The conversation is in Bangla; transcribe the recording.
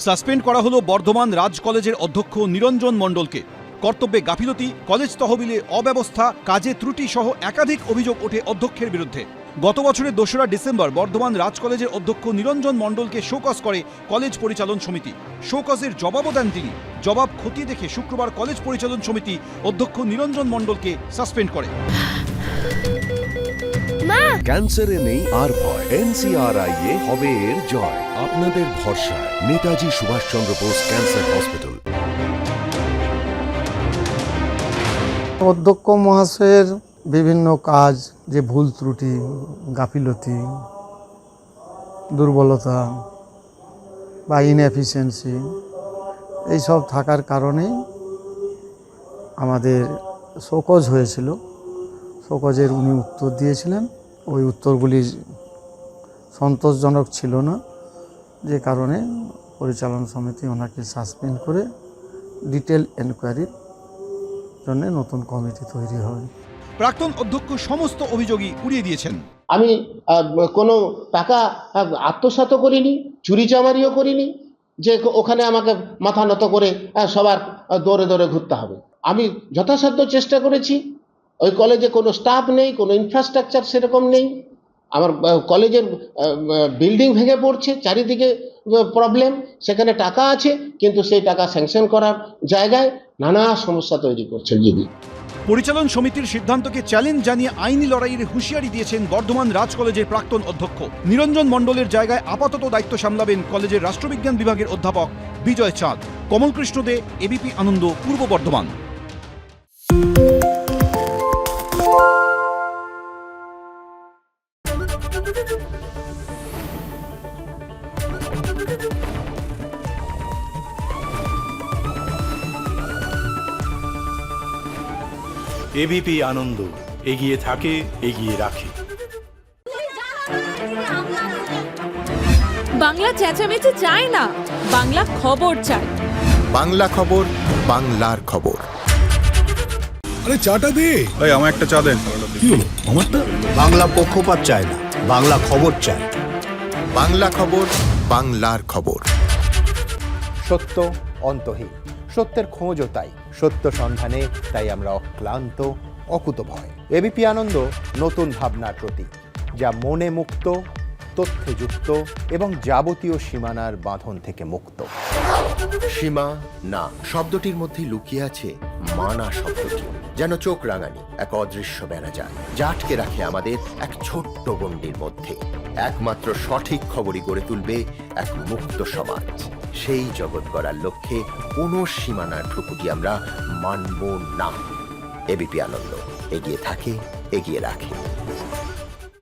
সাসপেন্ড করা হলো বর্ধমান রাজ কলেজের অধ্যক্ষ নিরঞ্জন মণ্ডলকে। কর্তব্যে গাফিলতি, কলেজ তহবিলে অব্যবস্থা, কাজে ত্রুটি সহ একাধিক অভিযোগ ওঠে অধ্যক্ষের বিরুদ্ধে। গত বছরের 2রা ডিসেম্বর বর্ধমান রাজ কলেজের অধ্যক্ষ নিরঞ্জন মণ্ডলকে শোকজ করে কলেজ পরিচালন সমিতি। শোকজের জবাবও দেন তিনি। জবাব খতিয়ে দেখে শুক্রবার কলেজ পরিচালন সমিতি অধ্যক্ষ নিরঞ্জন মণ্ডলকে সাসপেন্ড করে। ক্যান্সারে নেই আর ভয়, NCRI এ হবে এর জয়। আপনাদের ভরসা নেতাজি সুভাষচন্দ্র বোস ক্যান্সার হসপিটাল। অধ্যক্ষ মহাশয়ের বিভিন্ন কাজ, যে ভুল ত্রুটি, গাফিলতি, দুর্বলতা বা ইনএফিসিয়েন্সি, এইসব থাকার কারণেই আমাদের শোকজ হয়েছিল। শোকজের উনি উত্তর দিয়েছিলেন, ওই উত্তরগুলি সন্তোষজনক ছিল না, যে কারণে পরিচালন সমিতি ওনাকে সাসপেন্ড করে ডিটেল এনকোয়ারির জন্য নতুন কমিটি তৈরি হয়। প্রাক্তন অধ্যক্ষ সমস্ত অভিযোগই উড়িয়ে দিয়েছেন। আমি কোনো টাকা আত্মসাৎ করিনি, চুরি চামারিও করিনি যে ওখানে আমাকে মাথা নত করে সবার দৌড়ে দৌড়ে ঘুরতে হবে। আমি যথাসাধ্য চেষ্টা করেছি। ওই কলেজে কোনো স্টাফ নেই, কোনো ইনফ্রাস্ট্রাকচার সেরকম নেই। আমার কলেজের বিল্ডিং ভেঙে পড়ছে, চারিদিকে প্রবলেম। সেখানে টাকা আছে, কিন্তু সেই টাকা স্যাংশন করার জায়গায় নানা সমস্যা তৈরি করছে জিবি। পরিচালন সমিতির সিদ্ধান্তকে চ্যালেঞ্জ জানিয়ে আইনি লড়াইয়ের হুঁশিয়ারি দিয়েছেন বর্ধমান রাজ কলেজের প্রাক্তন অধ্যক্ষ। নিরঞ্জন মণ্ডলের জায়গায় আপাতত দায়িত্ব সামলাবেন কলেজের রাষ্ট্রবিজ্ঞান বিভাগের অধ্যাপক বিজয় চাঁদ। কমলকৃষ্ণ দে, এবিপি আনন্দ, পূর্ব বর্ধমান। এবিপি আনন্দ, এগিয়ে থাকে, এগিয়ে রাখে। বাংলা চেঁচামেচি চায় না, বাংলা খবর চায়। বাংলা খবর, বাংলার খবর। আরে চাটা দে ভাই, আমার একটা চা দেন। কি হলো আমারটা? বাংলা পক্ষপাত চায় না, বাংলা খবর চায়। বাংলা খবর, বাংলার খবর। সত্য অন্তহীন, সত্যের খোঁজও তাই, সত্য সন্ধানে তাই আমরা অক্লান্ত, অকুতভয়। এবিপি আনন্দ নতুন ভাবনার প্রতীক, যা মনে মুক্ত, তথ্যে যুক্ত এবং যাবতীয় সীমানার বাঁধন থেকে মুক্ত। সীমা না শব্দটির মধ্যে লুকিয়ে আছে মানা শব্দটি, যেন চোখ রাঙানি এক অদৃশ্য বেড়াজাল, যা আটকে রাখে আমাদের এক ছোট্ট গণ্ডির মধ্যে। একমাত্র সঠিক খবরই গড়ে তুলবে এক মুক্ত সমাজ। সেই জগৎ গড়ার লক্ষ্যে কোনো সীমানার ঠুকুটি আমরা মানব না। এবিপি আনন্দ, এগিয়ে থাকে, এগিয়ে রাখে।